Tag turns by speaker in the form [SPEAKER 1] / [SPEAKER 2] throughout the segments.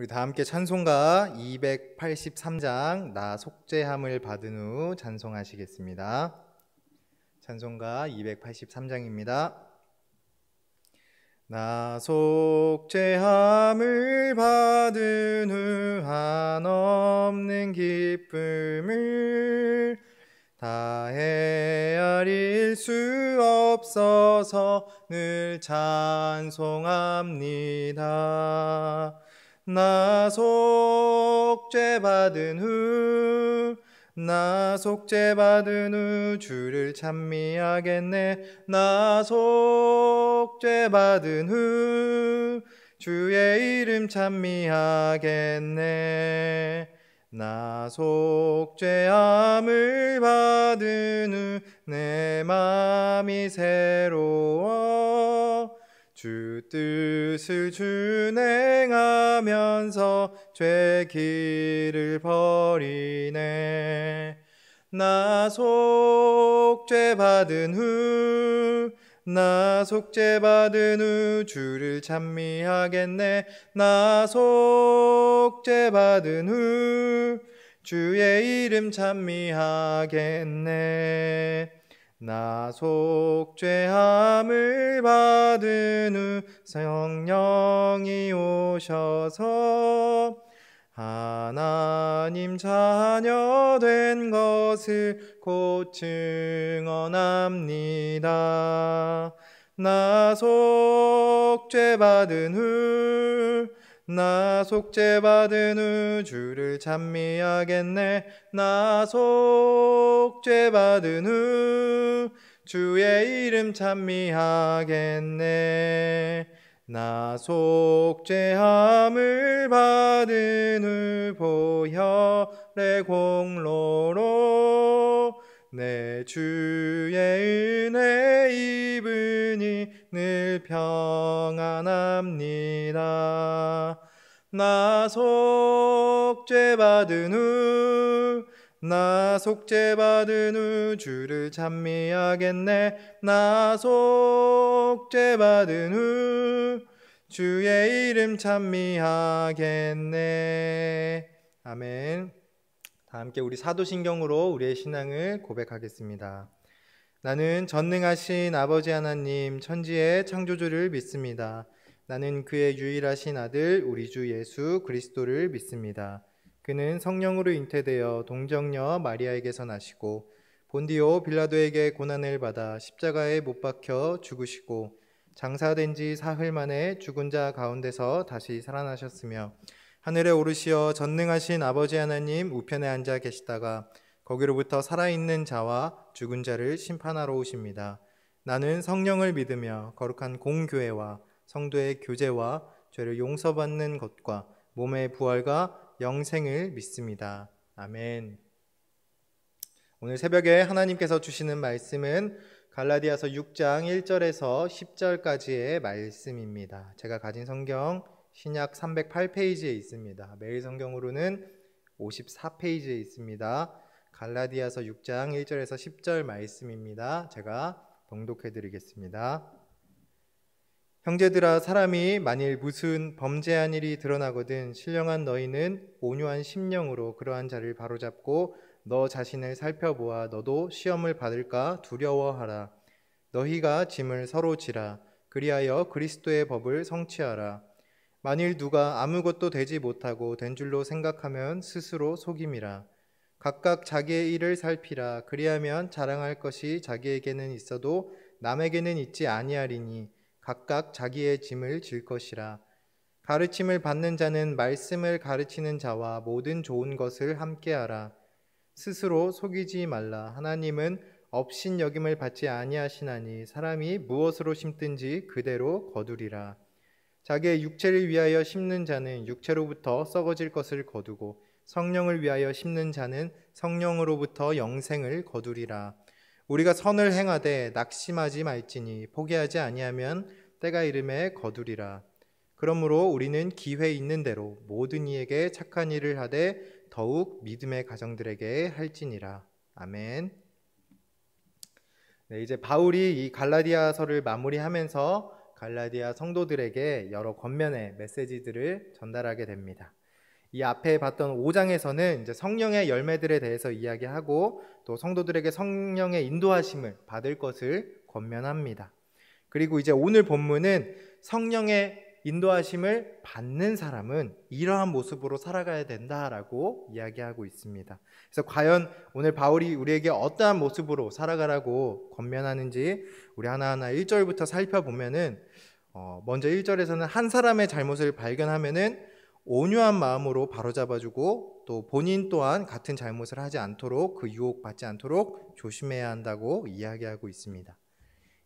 [SPEAKER 1] 우리 다 함께 찬송가 283장 나 속죄함을 받은 후 찬송하시겠습니다. 찬송가 283장입니다. 나 속죄함을 받은 후 한없는 기쁨을 다 헤아릴 수 없어서 늘 찬송합니다. 나 속죄받은 후 주를 찬미하겠네. 나 속죄받은 후 주의 이름 찬미하겠네. 나 속죄함을 받은 후 내 맘이 새로워 주 뜻을 준행하면서 죄 길을 버리네. 나 속죄받은 후 주를 찬미하겠네. 나 속죄받은 후 주의 이름 찬미하겠네. 나 속죄함을 받은 후 성령이 오셔서 하나님 자녀 된 것을 곧 증언합니다. 나 속죄받은 후 주를 찬미하겠네. 나 속죄받은 후 주의 이름 찬미하겠네. 나 속죄함을 받은 후 보혈의 공로로 내 주의 은혜 입으니 늘 평안합니다. 나 속죄받은 후 주를 찬미하겠네. 나 속죄받은 후 주의 이름 찬미하겠네. 아멘. 다 함께 우리 사도신경으로 우리의 신앙을 고백하겠습니다. 나는 전능하신 아버지 하나님 천지의 창조주를 믿습니다. 나는 그의 유일하신 아들 우리 주 예수 그리스도를 믿습니다. 그는 성령으로 잉태되어 동정녀 마리아에게서 나시고 본디오 빌라도에게 고난을 받아 십자가에 못 박혀 죽으시고 장사된 지 사흘 만에 죽은 자 가운데서 다시 살아나셨으며 하늘에 오르시어 전능하신 아버지 하나님 우편에 앉아 계시다가 거기로부터 살아있는 자와 죽은 자를 심판하러 오십니다. 나는 성령을 믿으며 거룩한 공교회와 성도의 교제와 죄를 용서받는 것과 몸의 부활과 영생을 믿습니다. 아멘. 오늘 새벽에 하나님께서 주시는 말씀은 갈라디아서 6장 1절에서 10절까지의 말씀입니다. 제가 가진 성경 신약 308페이지에 있습니다. 매일 성경으로는 54페이지에 있습니다. 갈라디아서 6장 1절에서 10절 말씀입니다. 제가 봉독해 드리겠습니다. 형제들아, 사람이 만일 무슨 범죄한 일이 드러나거든 신령한 너희는 온유한 심령으로 그러한 자를 바로잡고 너 자신을 살펴보아 너도 시험을 받을까 두려워하라. 너희가 짐을 서로 지라. 그리하여 그리스도의 법을 성취하라. 만일 누가 아무것도 되지 못하고 된 줄로 생각하면 스스로 속임이라. 각각 자기의 일을 살피라. 그리하면 자랑할 것이 자기에게는 있어도 남에게는 있지 아니하리니 각각 자기의 짐을 질 것이라. 가르침을 받는 자는 말씀을 가르치는 자와 모든 좋은 것을 함께하라. 스스로 속이지 말라. 하나님은 업신여김을 받지 아니하시나니 사람이 무엇으로 심든지 그대로 거두리라. 자기의 육체를 위하여 심는 자는 육체로부터 썩어질 것을 거두고 성령을 위하여 심는 자는 성령으로부터 영생을 거두리라. 우리가 선을 행하되 낙심하지 말지니 포기하지 아니하면 때가 이름에 거두리라. 그러므로 우리는 기회 있는 대로 모든 이에게 착한 일을 하되 더욱 믿음의 가정들에게 할지니라. 아멘. 네, 이제 바울이 이 갈라디아서를 마무리하면서 갈라디아 성도들에게 여러 권면의 메시지들을 전달하게 됩니다. 이 앞에 봤던 5장에서는 이제 성령의 열매들에 대해서 이야기하고 또 성도들에게 성령의 인도하심을 받을 것을 권면합니다. 그리고 이제 오늘 본문은 성령의 인도하심을 받는 사람은 이러한 모습으로 살아가야 된다라고 이야기하고 있습니다. 그래서 과연 오늘 바울이 우리에게 어떠한 모습으로 살아가라고 권면하는지 우리 하나하나 1절부터 살펴보면은 먼저 1절에서는 한 사람의 잘못을 발견하면은 온유한 마음으로 바로잡아주고 또 본인 또한 같은 잘못을 하지 않도록 그 유혹받지 않도록 조심해야 한다고 이야기하고 있습니다.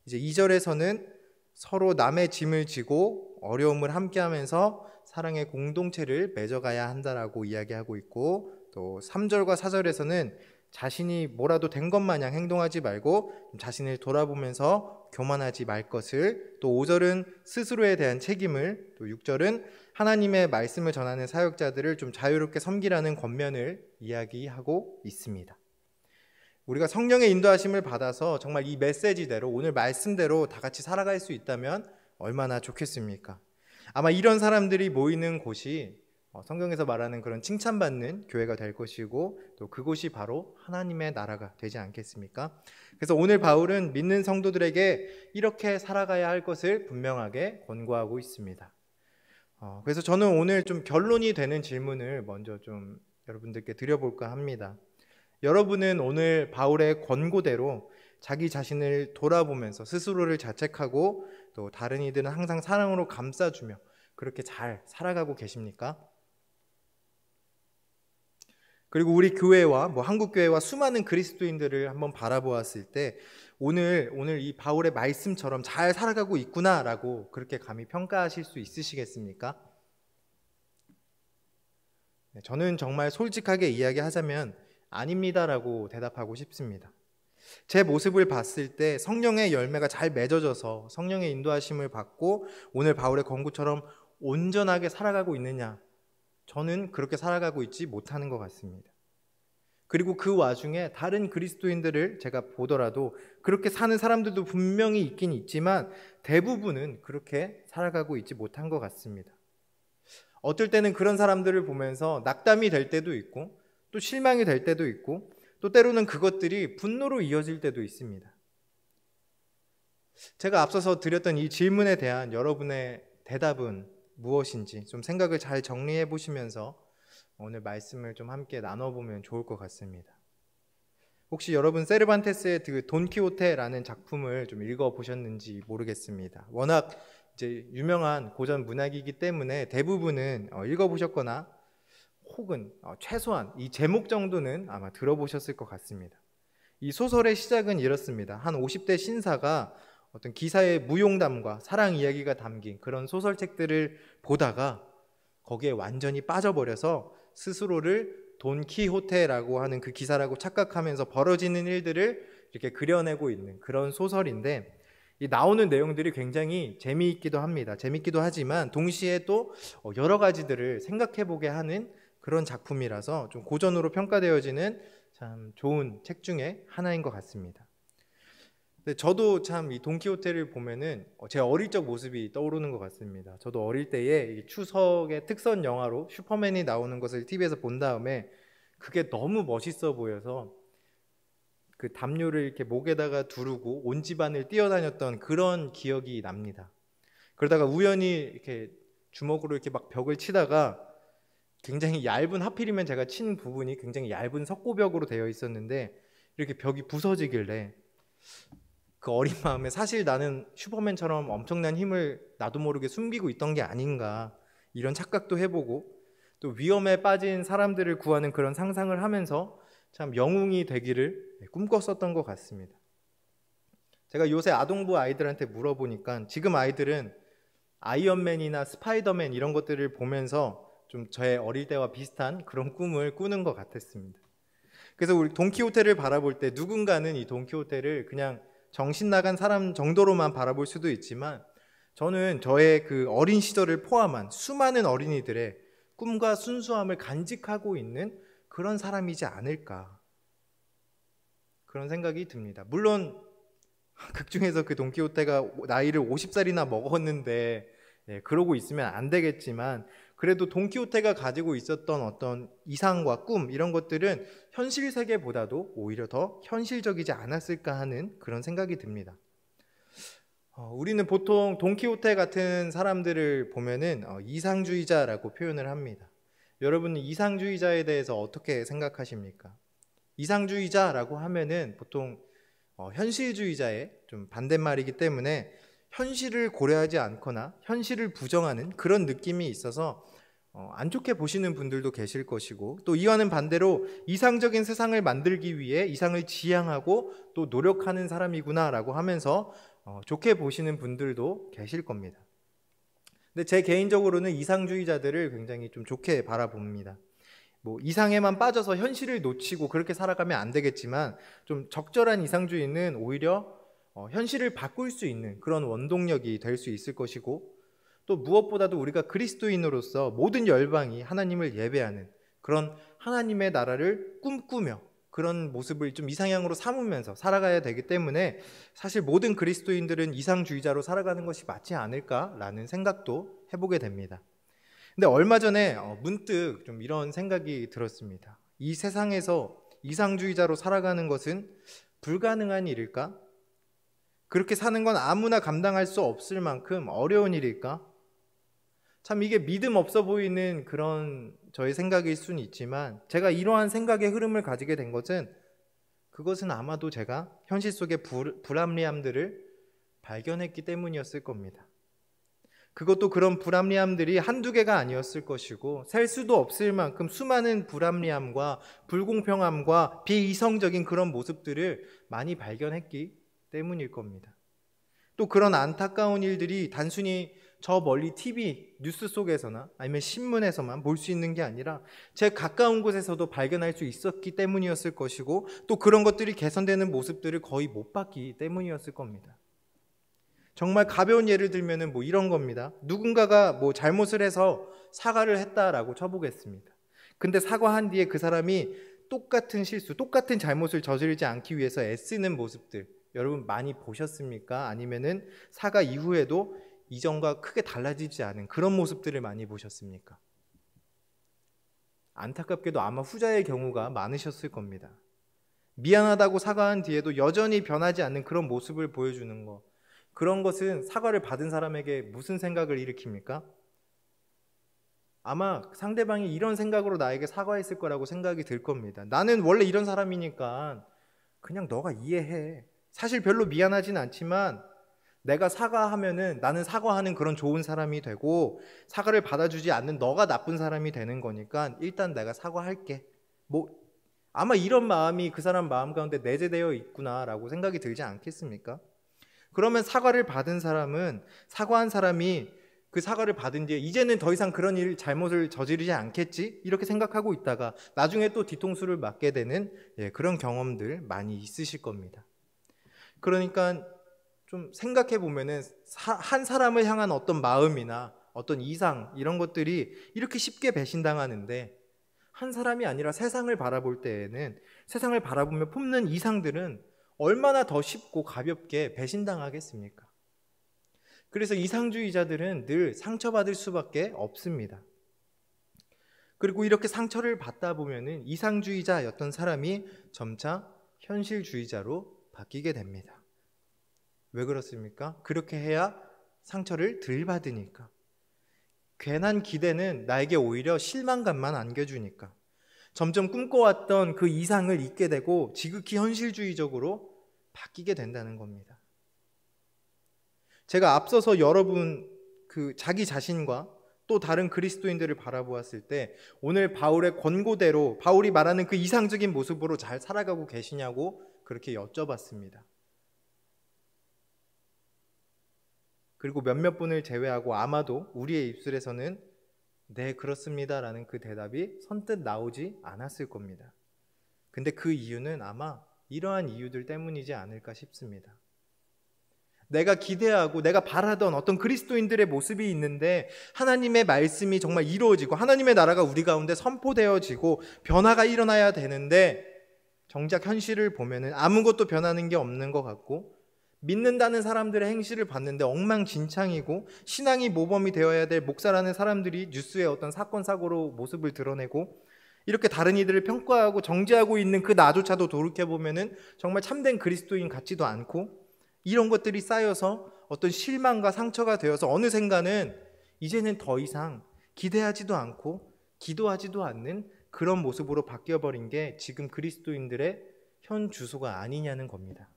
[SPEAKER 1] 이제 2절에서는 서로 남의 짐을 지고 어려움을 함께하면서 사랑의 공동체를 맺어가야 한다라고 이야기하고 있고 또 3절과 4절에서는 자신이 뭐라도 된 것 마냥 행동하지 말고 자신을 돌아보면서 교만하지 말 것을, 또 5절은 스스로에 대한 책임을, 또 6절은 하나님의 말씀을 전하는 사역자들을 좀 자유롭게 섬기라는 권면을 이야기하고 있습니다. 우리가 성령의 인도하심을 받아서 정말 이 메시지대로 오늘 말씀대로 다 같이 살아갈 수 있다면 얼마나 좋겠습니까? 아마 이런 사람들이 모이는 곳이 성경에서 말하는 그런 칭찬받는 교회가 될 것이고 또 그곳이 바로 하나님의 나라가 되지 않겠습니까? 그래서 오늘 바울은 믿는 성도들에게 이렇게 살아가야 할 것을 분명하게 권고하고 있습니다. 그래서 저는 오늘 좀 결론이 되는 질문을 먼저 좀 여러분들께 드려볼까 합니다. 여러분은 오늘 바울의 권고대로 자기 자신을 돌아보면서 스스로를 자책하고 또 다른 이들은 항상 사랑으로 감싸주며 그렇게 잘 살아가고 계십니까? 그리고 우리 교회와 한국 교회와 수많은 그리스도인들을 한번 바라보았을 때 오늘 이 바울의 말씀처럼 잘 살아가고 있구나라고 그렇게 감히 평가하실 수 있으시겠습니까? 저는 정말 솔직하게 이야기하자면 아닙니다라고 대답하고 싶습니다. 제 모습을 봤을 때 성령의 열매가 잘 맺어져서 성령의 인도하심을 받고 오늘 바울의 권고처럼 온전하게 살아가고 있느냐? 저는 그렇게 살아가고 있지 못하는 것 같습니다. 그리고 그 와중에 다른 그리스도인들을 제가 보더라도 그렇게 사는 사람들도 분명히 있긴 있지만 대부분은 그렇게 살아가고 있지 못한 것 같습니다. 어떨 때는 그런 사람들을 보면서 낙담이 될 때도 있고 또 실망이 될 때도 있고 또 때로는 그것들이 분노로 이어질 때도 있습니다. 제가 앞서서 드렸던 이 질문에 대한 여러분의 대답은 무엇인지 좀 생각을 잘 정리해 보시면서 오늘 말씀을 좀 함께 나눠보면 좋을 것 같습니다. 혹시 여러분 세르반테스의 그 돈키호테라는 작품을 좀 읽어보셨는지 모르겠습니다. 워낙 이제 유명한 고전 문학이기 때문에 대부분은 읽어보셨거나 혹은 최소한 이 제목 정도는 아마 들어보셨을 것 같습니다. 이 소설의 시작은 이렇습니다. 한 50대 신사가 어떤 기사의 무용담과 사랑 이야기가 담긴 그런 소설책들을 보다가 거기에 완전히 빠져버려서 스스로를 돈키호테라고 하는 그 기사라고 착각하면서 벌어지는 일들을 이렇게 그려내고 있는 그런 소설인데 이 나오는 내용들이 굉장히 재미있기도 합니다. 재미있기도 하지만 동시에 또 여러 가지들을 생각해보게 하는 그런 작품이라서 좀 고전으로 평가되어지는 참 좋은 책 중에 하나인 것 같습니다. 근데 저도 참 이 돈키호테를 보면은 제 어릴 적 모습이 떠오르는 것 같습니다. 저도 어릴 때에 이 추석의 특선 영화로 슈퍼맨이 나오는 것을 TV에서 본 다음에 그게 너무 멋있어 보여서 그 담요를 이렇게 목에다가 두르고 온 집안을 뛰어다녔던 그런 기억이 납니다. 그러다가 우연히 이렇게 주먹으로 이렇게 막 벽을 치다가 굉장히 얇은, 하필이면 제가 친 부분이 굉장히 얇은 석고벽으로 되어 있었는데 이렇게 벽이 부서지길래 그 어린 마음에 사실 나는 슈퍼맨처럼 엄청난 힘을 나도 모르게 숨기고 있던 게 아닌가 이런 착각도 해보고 또 위험에 빠진 사람들을 구하는 그런 상상을 하면서 참 영웅이 되기를 꿈꿨었던 것 같습니다. 제가 요새 아동부 아이들한테 물어보니까 지금 아이들은 아이언맨이나 스파이더맨 이런 것들을 보면서 좀 저의 어릴 때와 비슷한 그런 꿈을 꾸는 것 같았습니다. 그래서 우리 돈키호테를 바라볼 때 누군가는 이 돈키호테를 그냥 정신 나간 사람 정도로만 바라볼 수도 있지만 저는 저의 그 어린 시절을 포함한 수많은 어린이들의 꿈과 순수함을 간직하고 있는 그런 사람이지 않을까 그런 생각이 듭니다. 물론 극중에서 그 돈키호테가 나이를 50살이나 먹었는데 그러고 있으면 안 되겠지만, 그래도 돈키호테가 가지고 있었던 어떤 이상과 꿈, 이런 것들은 현실 세계보다도 오히려 더 현실적이지 않았을까 하는 그런 생각이 듭니다. 우리는 보통 돈키호테 같은 사람들을 보면은 이상주의자라고 표현을 합니다. 여러분은 이상주의자에 대해서 어떻게 생각하십니까? 이상주의자라고 하면은 보통 현실주의자의 좀 반대말이기 때문에 현실을 고려하지 않거나 현실을 부정하는 그런 느낌이 있어서 안 좋게 보시는 분들도 계실 것이고, 또 이와는 반대로 이상적인 세상을 만들기 위해 이상을 지향하고 또 노력하는 사람이구나라고 하면서 좋게 보시는 분들도 계실 겁니다. 근데 제 개인적으로는 이상주의자들을 굉장히 좀 좋게 바라봅니다. 뭐 이상에만 빠져서 현실을 놓치고 그렇게 살아가면 안 되겠지만, 좀 적절한 이상주의는 오히려 현실을 바꿀 수 있는 그런 원동력이 될 수 있을 것이고, 또 무엇보다도 우리가 그리스도인으로서 모든 열방이 하나님을 예배하는 그런 하나님의 나라를 꿈꾸며 그런 모습을 좀 이상향으로 삼으면서 살아가야 되기 때문에, 사실 모든 그리스도인들은 이상주의자로 살아가는 것이 맞지 않을까라는 생각도 해보게 됩니다. 근데 얼마 전에 문득 좀 이런 생각이 들었습니다. 이 세상에서 이상주의자로 살아가는 것은 불가능한 일일까? 그렇게 사는 건 아무나 감당할 수 없을 만큼 어려운 일일까? 참 이게 믿음 없어 보이는 그런 저의 생각일 수는 있지만, 제가 이러한 생각의 흐름을 가지게 된 것은, 그것은 아마도 제가 현실 속의 불합리함들을 발견했기 때문이었을 겁니다. 그것도 그런 불합리함들이 한두 개가 아니었을 것이고, 셀 수도 없을 만큼 수많은 불합리함과 불공평함과 비이성적인 그런 모습들을 많이 발견했기 때문일 겁니다. 또 그런 안타까운 일들이 단순히 저 멀리 TV, 뉴스 속에서나 아니면 신문에서만 볼 수 있는 게 아니라 제 가까운 곳에서도 발견할 수 있었기 때문이었을 것이고, 또 그런 것들이 개선되는 모습들을 거의 못 봤기 때문이었을 겁니다. 정말 가벼운 예를 들면은 뭐 이런 겁니다. 누군가가 뭐 잘못을 해서 사과를 했다라고 쳐보겠습니다. 근데 사과한 뒤에 그 사람이 똑같은 실수, 똑같은 잘못을 저지르지 않기 위해서 애쓰는 모습들, 여러분 많이 보셨습니까? 아니면은 사과 이후에도 이전과 크게 달라지지 않은 그런 모습들을 많이 보셨습니까? 안타깝게도 아마 후자의 경우가 많으셨을 겁니다. 미안하다고 사과한 뒤에도 여전히 변하지 않는 그런 모습을 보여주는 것, 그런 것은 사과를 받은 사람에게 무슨 생각을 일으킵니까? 아마 상대방이 이런 생각으로 나에게 사과했을 거라고 생각이 들 겁니다. 나는 원래 이런 사람이니까 그냥 너가 이해해. 사실 별로 미안하진 않지만 내가 사과하면은 나는 사과하는 그런 좋은 사람이 되고, 사과를 받아주지 않는 너가 나쁜 사람이 되는 거니까 일단 내가 사과할게. 뭐 아마 이런 마음이 그 사람 마음 가운데 내재되어 있구나라고 생각이 들지 않겠습니까? 그러면 사과를 받은 사람은, 사과한 사람이 그 사과를 받은 뒤에 이제는 더 이상 그런 잘못을 저지르지 않겠지? 이렇게 생각하고 있다가 나중에 또 뒤통수를 맞게 되는 그런 경험들 많이 있으실 겁니다. 그러니까 좀 생각해 보면은 한 사람을 향한 어떤 마음이나 어떤 이상, 이런 것들이 이렇게 쉽게 배신당하는데, 한 사람이 아니라 세상을 바라볼 때에는, 세상을 바라보며 품는 이상들은 얼마나 더 쉽고 가볍게 배신당하겠습니까? 그래서 이상주의자들은 늘 상처받을 수밖에 없습니다. 그리고 이렇게 상처를 받다 보면은 이상주의자였던 사람이 점차 현실주의자로 바뀌게 됩니다. 왜 그렇습니까? 그렇게 해야 상처를 덜 받으니까. 괜한 기대는 나에게 오히려 실망감만 안겨주니까. 점점 꿈꿔왔던 그 이상을 잊게 되고 지극히 현실주의적으로 바뀌게 된다는 겁니다. 제가 앞서서 여러분 자기 자신과 또 다른 그리스도인들을 바라보았을 때, 오늘 바울의 권고대로 바울이 말하는 그 이상적인 모습으로 잘 살아가고 계시냐고 그렇게 여쭤봤습니다. 그리고 몇몇 분을 제외하고 아마도 우리의 입술에서는 네, 그렇습니다라는 그 대답이 선뜻 나오지 않았을 겁니다. 근데 그 이유는 아마 이러한 이유들 때문이지 않을까 싶습니다. 내가 기대하고 내가 바라던 어떤 그리스도인들의 모습이 있는데, 하나님의 말씀이 정말 이루어지고 하나님의 나라가 우리 가운데 선포되어지고 변화가 일어나야 되는데, 정작 현실을 보면은 아무것도 변하는 게 없는 것 같고, 믿는다는 사람들의 행실을 봤는데 엉망진창이고 신앙이 모범이 되어야 될 목사라는 사람들이 뉴스에 어떤 사건 사고로 모습을 드러내고 이렇게 다른 이들을 평가하고 정죄하고 있는 그 나조차도 돌이켜보면은 정말 참된 그리스도인 같지도 않고, 이런 것들이 쌓여서 어떤 실망과 상처가 되어서 어느샌가는 이제는 더 이상 기대하지도 않고 기도하지도 않는 그런 모습으로 바뀌어버린 게 지금 그리스도인들의 현 주소가 아니냐는 겁니다.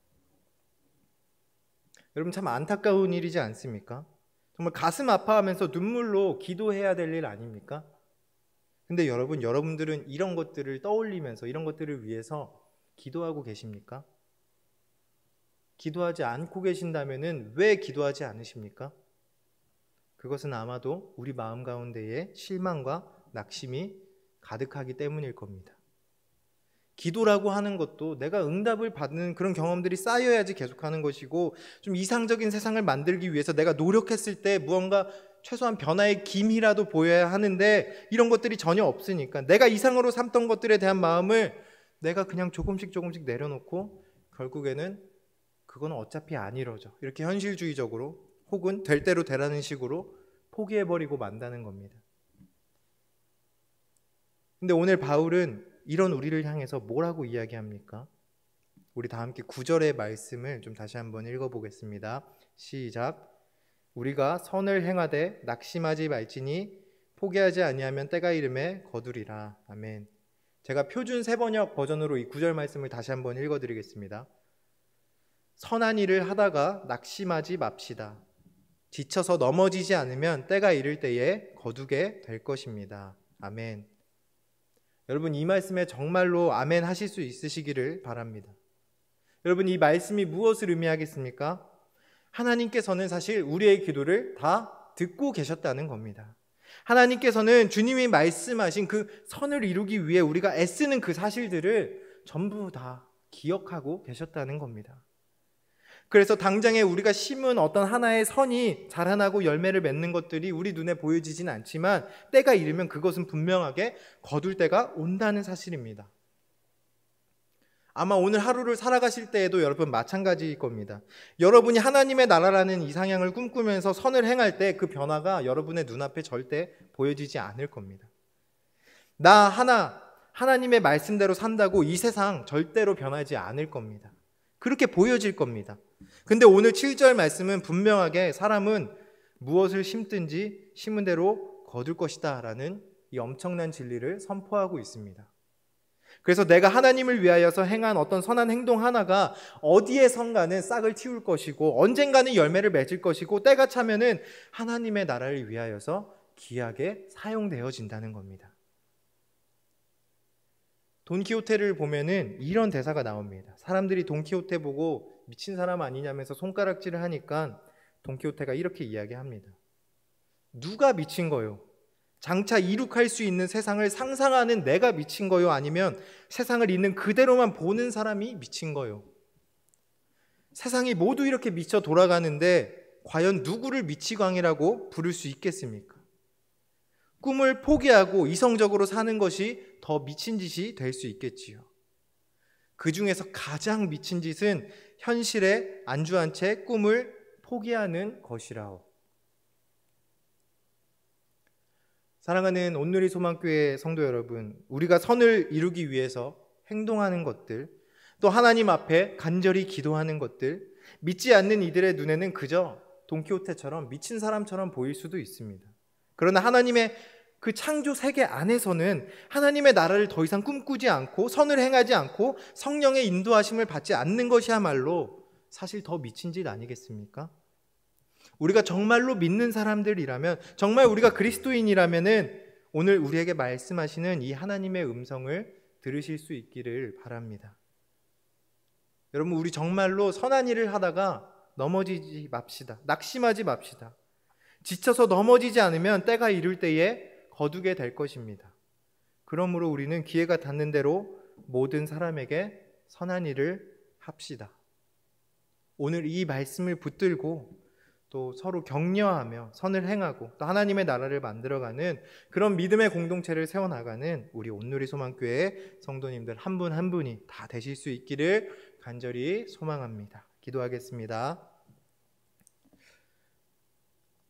[SPEAKER 1] 여러분, 참 안타까운 일이지 않습니까? 정말 가슴 아파하면서 눈물로 기도해야 될 일 아닙니까? 근데 여러분들은 이런 것들을 떠올리면서 이런 것들을 위해서 기도하고 계십니까? 기도하지 않고 계신다면은 왜 기도하지 않으십니까? 그것은 아마도 우리 마음 가운데에 실망과 낙심이 가득하기 때문일 겁니다. 기도라고 하는 것도 내가 응답을 받는 그런 경험들이 쌓여야지 계속하는 것이고, 좀 이상적인 세상을 만들기 위해서 내가 노력했을 때 무언가 최소한 변화의 기미라도 보여야 하는데, 이런 것들이 전혀 없으니까 내가 이상으로 삼던 것들에 대한 마음을 내가 그냥 조금씩 내려놓고 결국에는 그건 어차피 안 이루어져, 이렇게 현실주의적으로 혹은 될 대로 되라는 식으로 포기해버리고 만다는 겁니다. 근데 오늘 바울은 이런 우리를 향해서 뭐라고 이야기합니까? 우리 다 함께 9절의 말씀을 좀 다시 한번 읽어보겠습니다. 시작. 우리가 선을 행하되 낙심하지 말지니 포기하지 아니하면 때가 이름에 거두리라. 아멘. 제가 표준 세번역 버전으로 이 9절 말씀을 다시 한번 읽어드리겠습니다. 선한 일을 하다가 낙심하지 맙시다. 지쳐서 넘어지지 않으면 때가 이를 때에 거두게 될 것입니다. 아멘. 여러분, 이 말씀에 정말로 아멘 하실 수 있으시기를 바랍니다. 여러분, 이 말씀이 무엇을 의미하겠습니까? 하나님께서는 사실 우리의 기도를 다 듣고 계셨다는 겁니다. 하나님께서는 주님이 말씀하신 그 선을 이루기 위해 우리가 애쓰는 그 사실들을 전부 다 기억하고 계셨다는 겁니다. 그래서 당장에 우리가 심은 어떤 하나의 선이 자라나고 열매를 맺는 것들이 우리 눈에 보여지진 않지만 때가 이르면 그것은 분명하게 거둘 때가 온다는 사실입니다. 아마 오늘 하루를 살아가실 때에도 여러분 마찬가지일 겁니다. 여러분이 하나님의 나라라는 이상향을 꿈꾸면서 선을 행할 때 그 변화가 여러분의 눈앞에 절대 보여지지 않을 겁니다. 하나님의 말씀대로 산다고 이 세상 절대로 변하지 않을 겁니다. 그렇게 보여질 겁니다. 근데 오늘 7절 말씀은 분명하게 사람은 무엇을 심든지 심은 대로 거둘 것이다 라는 이 엄청난 진리를 선포하고 있습니다. 그래서 내가 하나님을 위하여서 행한 어떤 선한 행동 하나가 어디에선가는 싹을 틔울 것이고 언젠가는 열매를 맺을 것이고 때가 차면은 하나님의 나라를 위하여서 귀하게 사용되어진다는 겁니다. 돈키호테를 보면은 이런 대사가 나옵니다. 사람들이 돈키호테 보고 미친 사람 아니냐면서 손가락질을 하니까 돈키호테가 이렇게 이야기합니다. 누가 미친 거요? 장차 이룩할 수 있는 세상을 상상하는 내가 미친 거요? 아니면 세상을 있는 그대로만 보는 사람이 미친 거요? 세상이 모두 이렇게 미쳐 돌아가는데 과연 누구를 미치광이라고 부를 수 있겠습니까? 꿈을 포기하고 이성적으로 사는 것이 더 미친 짓이 될 수 있겠지요. 그 중에서 가장 미친 짓은 현실에 안주한 채 꿈을 포기하는 것이라오. 사랑하는 온누리 소망교회 성도 여러분, 우리가 선을 이루기 위해서 행동하는 것들, 또 하나님 앞에 간절히 기도하는 것들, 믿지 않는 이들의 눈에는 그저 돈키호테처럼 미친 사람처럼 보일 수도 있습니다. 그러나 하나님의 그 창조 세계 안에서는 하나님의 나라를 더 이상 꿈꾸지 않고 선을 행하지 않고 성령의 인도하심을 받지 않는 것이야말로 사실 더 미친 짓 아니겠습니까? 우리가 정말로 믿는 사람들이라면, 정말 우리가 그리스도인이라면은 오늘 우리에게 말씀하시는 이 하나님의 음성을 들으실 수 있기를 바랍니다. 여러분, 우리 정말로 선한 일을 하다가 넘어지지 맙시다. 낙심하지 맙시다. 지쳐서 넘어지지 않으면 때가 이를 때에 거두게 될 것입니다. 그러므로 우리는 기회가 닿는 대로 모든 사람에게 선한 일을 합시다. 오늘 이 말씀을 붙들고 또 서로 격려하며 선을 행하고 또 하나님의 나라를 만들어가는 그런 믿음의 공동체를 세워나가는 우리 온누리 소망교회 성도님들 한 분 한 분이 다 되실 수 있기를 간절히 소망합니다. 기도하겠습니다.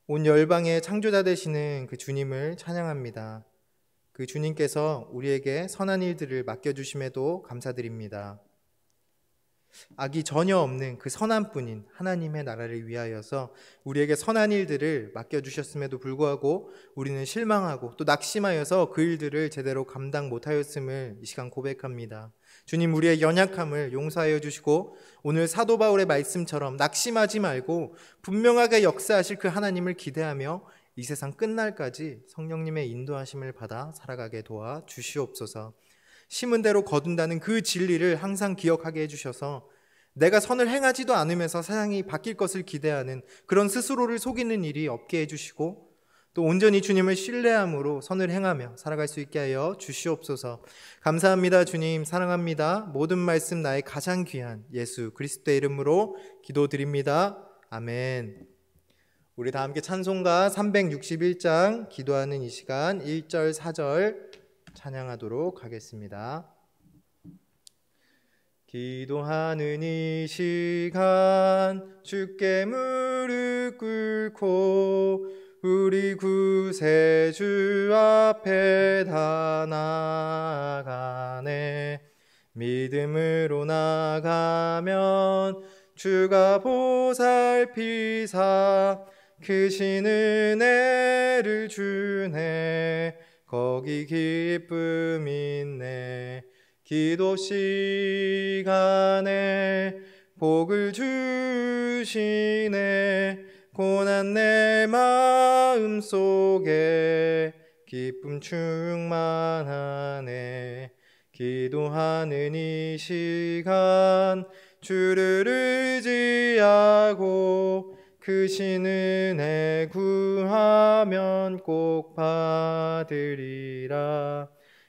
[SPEAKER 1] 온 열방의 창조자 되시는 그 주님을 찬양합니다. 그 주님께서 우리에게 선한 일들을 맡겨주심에도 감사드립니다. 악이 전혀 없는 그 선한 분인 하나님의 나라를 위하여서 우리에게 선한 일들을 맡겨주셨음에도 불구하고 우리는 실망하고 또 낙심하여서 그 일들을 제대로 감당 못하였음을 이 시간 고백합니다. 주님, 우리의 연약함을 용서하여 주시고 오늘 사도 바울의 말씀처럼 낙심하지 말고 분명하게 역사하실 그 하나님을 기대하며 이 세상 끝날까지 성령님의 인도하심을 받아 살아가게 도와 주시옵소서. 심은 대로 거둔다는 그 진리를 항상 기억하게 해주셔서 내가 선을 행하지도 않으면서 세상이 바뀔 것을 기대하는 그런 스스로를 속이는 일이 없게 해주시고 또 온전히 주님을 신뢰함으로 선을 행하며 살아갈 수 있게 하여 주시옵소서. 감사합니다. 주님, 사랑합니다. 모든 말씀 나의 가장 귀한 예수 그리스도의 이름으로 기도드립니다. 아멘. 우리 다 함께 찬송가 361장 기도하는 이 시간 1절 4절 찬양하도록 하겠습니다. 기도하는 이 시간 주께 무릎 꿇고 우리 구세주 앞에 다 나아가네. 믿음으로 나가면 주가 보살피사 크신 은혜를 주네. 거기 기쁨 있네. 기도 시간에 복을 주시네. 고난 내 마음 속에 기쁨 충만하네. 기도하는 이 시간 주를 의지하고 크신 은혜 구하면 꼭 받으리라.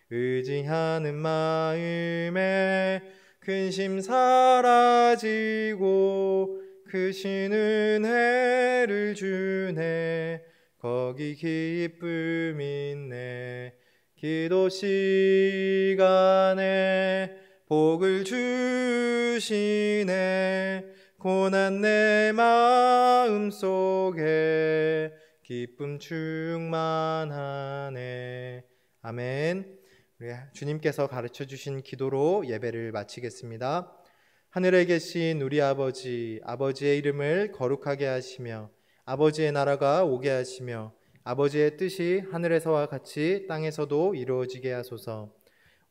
[SPEAKER 1] 의지하는 마음에 근심 사라지고 크신 은혜를 주네. 거기 기쁨 있네. 기도 시간에 복을 주시네. 고난 내 마음 속에 기쁨 충만하네. 아멘. 우리 주님께서 가르쳐 주신 기도로 예배를 마치겠습니다. 하늘에 계신 우리 아버지, 아버지의 이름을 거룩하게 하시며 아버지의 나라가 오게 하시며 아버지의 뜻이 하늘에서와 같이 땅에서도 이루어지게 하소서.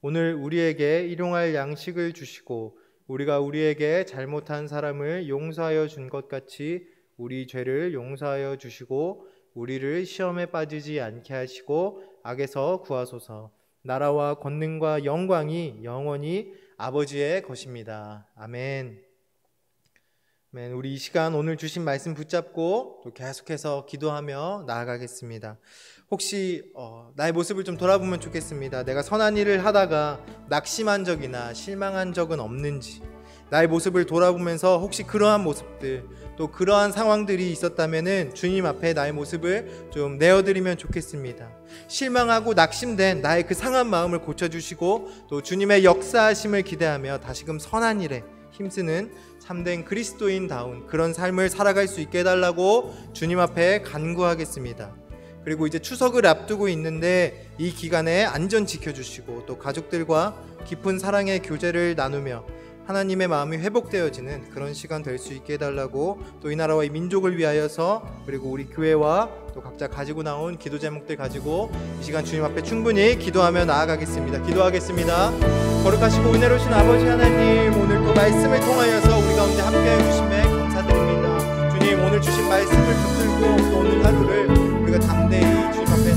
[SPEAKER 1] 오늘 우리에게 일용할 양식을 주시고 우리가 우리에게 잘못한 사람을 용서하여 준 것 같이 우리 죄를 용서하여 주시고 우리를 시험에 빠지지 않게 하시고 악에서 구하소서. 나라와 권능과 영광이 영원히 아버지의 것입니다. 아멘. 아멘. 우리 이 시간 오늘 주신 말씀 붙잡고 또 계속해서 기도하며 나아가겠습니다. 혹시 나의 모습을 좀 돌아보면 좋겠습니다. 내가 선한 일을 하다가 낙심한 적이나 실망한 적은 없는지, 나의 모습을 돌아보면서 혹시 그러한 모습들 또 그러한 상황들이 있었다면은 주님 앞에 나의 모습을 좀 내어드리면 좋겠습니다. 실망하고 낙심된 나의 그 상한 마음을 고쳐주시고 또 주님의 역사하심을 기대하며 다시금 선한 일에 힘쓰는 참된 그리스도인다운 그런 삶을 살아갈 수 있게 해달라고 주님 앞에 간구하겠습니다. 그리고 이제 추석을 앞두고 있는데 이 기간에 안전 지켜주시고 또 가족들과 깊은 사랑의 교제를 나누며 하나님의 마음이 회복되어지는 그런 시간 될 수 있게 해달라고 또 이 나라와 이 민족을 위하여서 그리고 우리 교회와 또 각자 가지고 나온 기도 제목들 가지고 이 시간 주님 앞에 충분히 기도하며 나아가겠습니다. 기도하겠습니다. 거룩하시고 은혜로우신 아버지 하나님, 오늘 또 말씀을 통하여서 우리 가운데 함께해 주심에 감사드립니다. 주님, 오늘 주신 말씀을 붙들고 또 오늘 하루를 우리가 담대히 주님 앞에